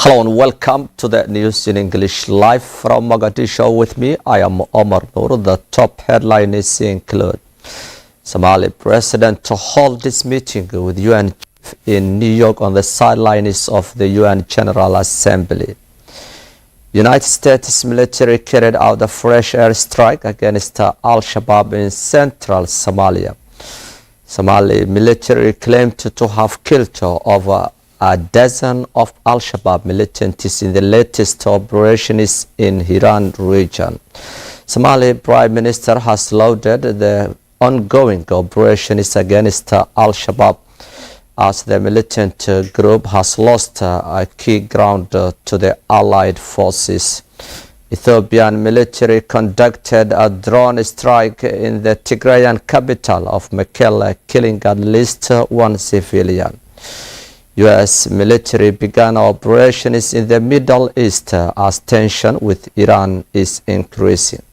Hello and welcome to the news in English live from Mogadishu. With me, I am Omar. The top headline is include Somali president to hold this meeting with UN chief in New York on the sidelines of the UN General Assembly. United States military carried out a fresh airstrike against Al-Shabaab in central Somalia. Somali military claimed to have killed over a dozen of Al-Shabaab militants in the latest operations in Hiran region. Somali Prime Minister has lauded the ongoing operations against Al-Shabaab as the militant group has lost a key ground to the allied forces. Ethiopian military conducted a drone strike in the Tigrayan capital of Mekelle, killing at least one civilian. U.S. military began operations in the Middle East as tension with Iran is increasing.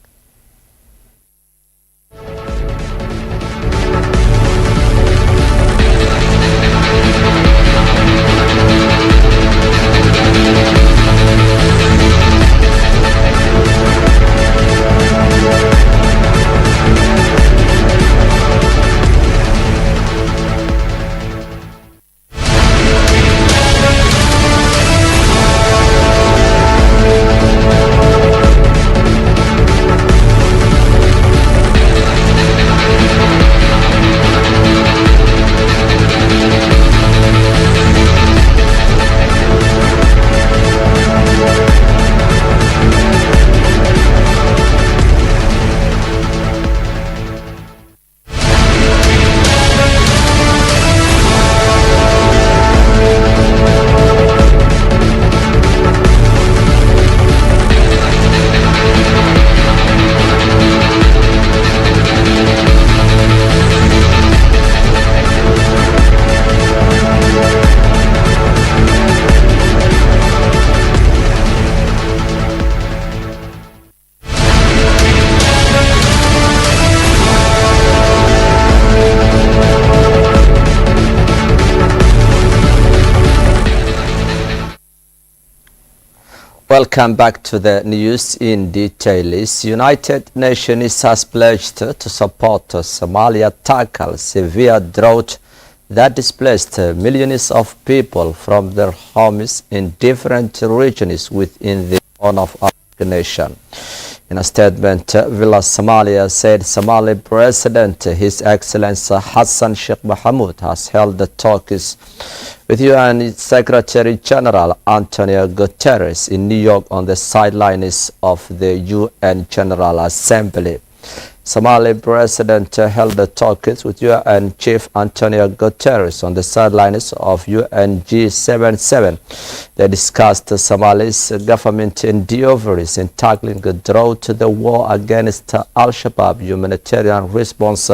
Welcome back to the news in detail. United Nations has pledged to support Somalia tackle severe drought that displaced millions of people from their homes in different regions within the Horn of Africa nation. In a statement, Villa Somalia said Somali President His Excellency Hassan Sheikh Mohamud has held the talks with UN Secretary General Antonio Guterres in New York on the sidelines of the UN General Assembly. Somali President held the talks with UN Chief Antonio Guterres on the sidelines of UN G77. They discussed Somali's government endeavors in tackling the drought, the war against Al-Shabaab, humanitarian response,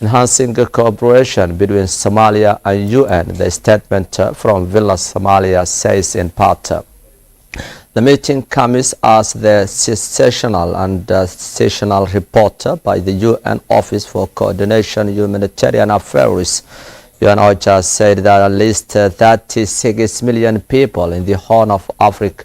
enhancing cooperation between Somalia and UN. The statement from Villa Somalia says in part, the meeting comes as the sessional and sessional report by the UN Office for Coordination Humanitarian Affairs. UNOCHA said that at least 36 million people in the Horn of Africa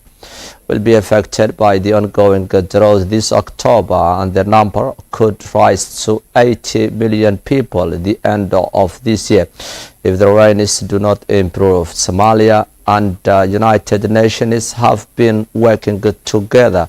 will be affected by the ongoing drought this October, and the number could rise to 80 million people at the end of this year if the rains do not improve. Somalia and United Nations have been working together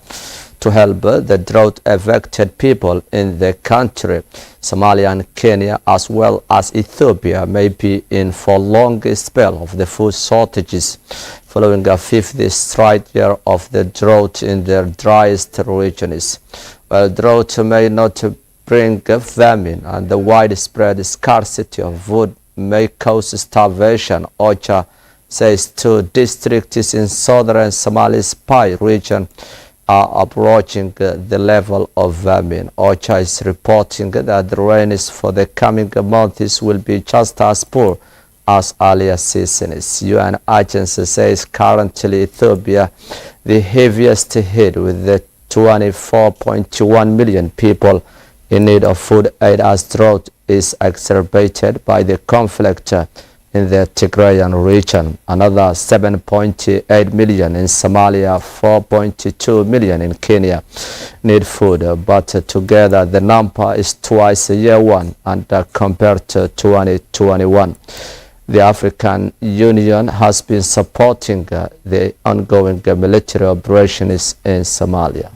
to help the drought-affected people in the country. Somalia and Kenya, as well as Ethiopia, may be in for a long spell of the food shortages following a fifth straight year of the drought in their driest regions. While drought may not bring famine, and the widespread scarcity of food may cause starvation, OCHA says 2 districts in southern Somali's Pai region are approaching the level of famine. OCHA is reporting that the rains for the coming months will be just as poor as earlier seasons. UN agency says currently Ethiopia the heaviest hit with the 24.1 million people in need of food aid as drought is exacerbated by the conflict in the Tigrayan region, another 7.8 million in Somalia, 4.2 million in Kenya need food, but together the number is twice year one and compared to 2021. The African Union has been supporting the ongoing military operations in Somalia.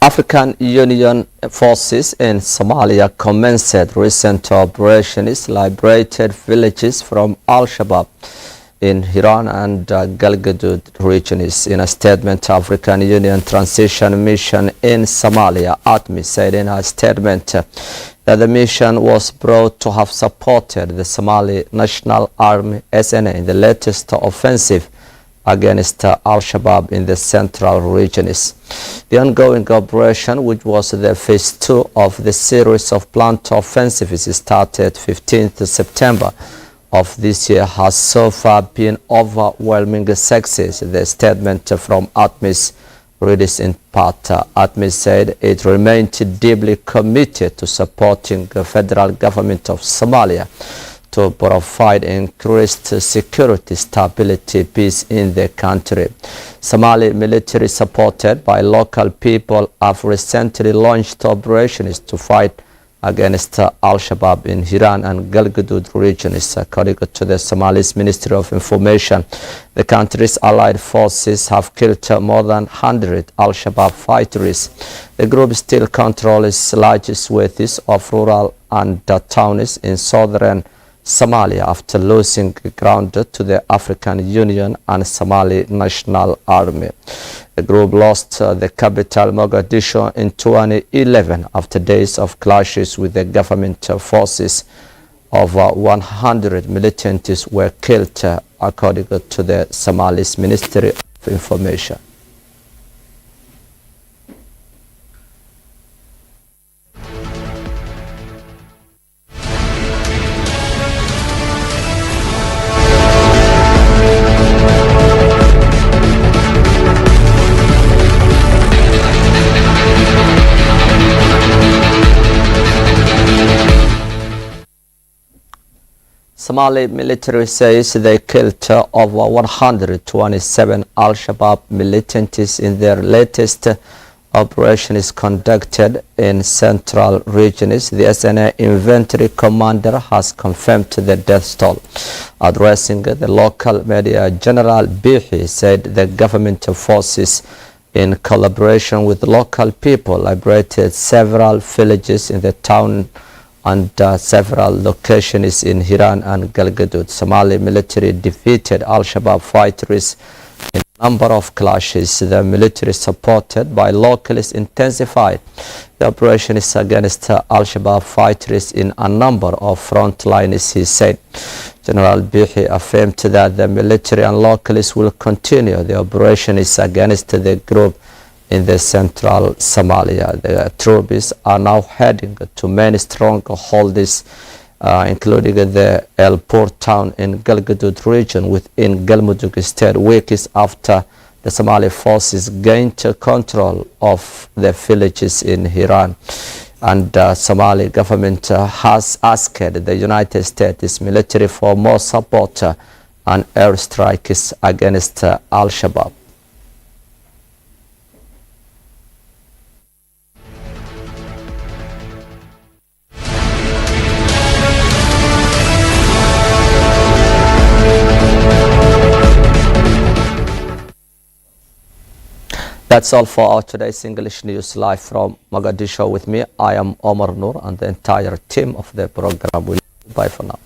African Union forces in Somalia commenced recent operations liberated villages from Al-Shabaab in Hiran and Galgaduud regions. In a statement, African Union Transition Mission in Somalia, ATMI, said in a statement that the mission was brought to have supported the Somali National Army SNA in the latest offensive against Al-Shabaab in the central regions. The ongoing operation, which was the phase 2 of the series of planned offensives started 15th September of this year, has so far been overwhelming success. The statement from ATMIS reads in part. ATMIS said it remained deeply committed to supporting the federal government of Somalia to provide increased security, stability, peace in the country. Somali military, supported by local people, have recently launched operations to fight against Al-Shabaab in Hiran and Galgaduud regions. According to the Somali's Ministry of Information, the country's allied forces have killed more than 100 Al-Shabaab fighters. The group still controls large swathes of rural and towns in southern Somalia after losing ground to the African Union and Somali National Army. The group lost the capital Mogadishu in 2011 after days of clashes with the government forces. Over 100 militants were killed, according to the Somali's Ministry of Information. Somali military says they killed over 127 Al-Shabaab militants in their latest operations conducted in central regions. The SNA inventory commander has confirmed the death toll. Addressing the local media, General Bihi said the government forces, in collaboration with local people, liberated several villages in the town and several locations in Hiran and Galgaduud. Somali military defeated Al-Shabaab fighters in a number of clashes. The military, supported by locals, intensified the operations against Al-Shabaab fighters in a number of front lines, he said. General Bihi affirmed that the military and locals will continue the operations against the group in the central Somalia. The troops are now heading to many strongholds, including the El Port town in Galgaduud region within Galmudug state, weeks after the Somali forces gained control of the villages in Hiran. And Somali government has asked the United States military for more support and airstrikes against Al-Shabaab. That's all for our today's English News Live from Mogadishu. With me, I am Omar Noor, and the entire team of the program will bye for now.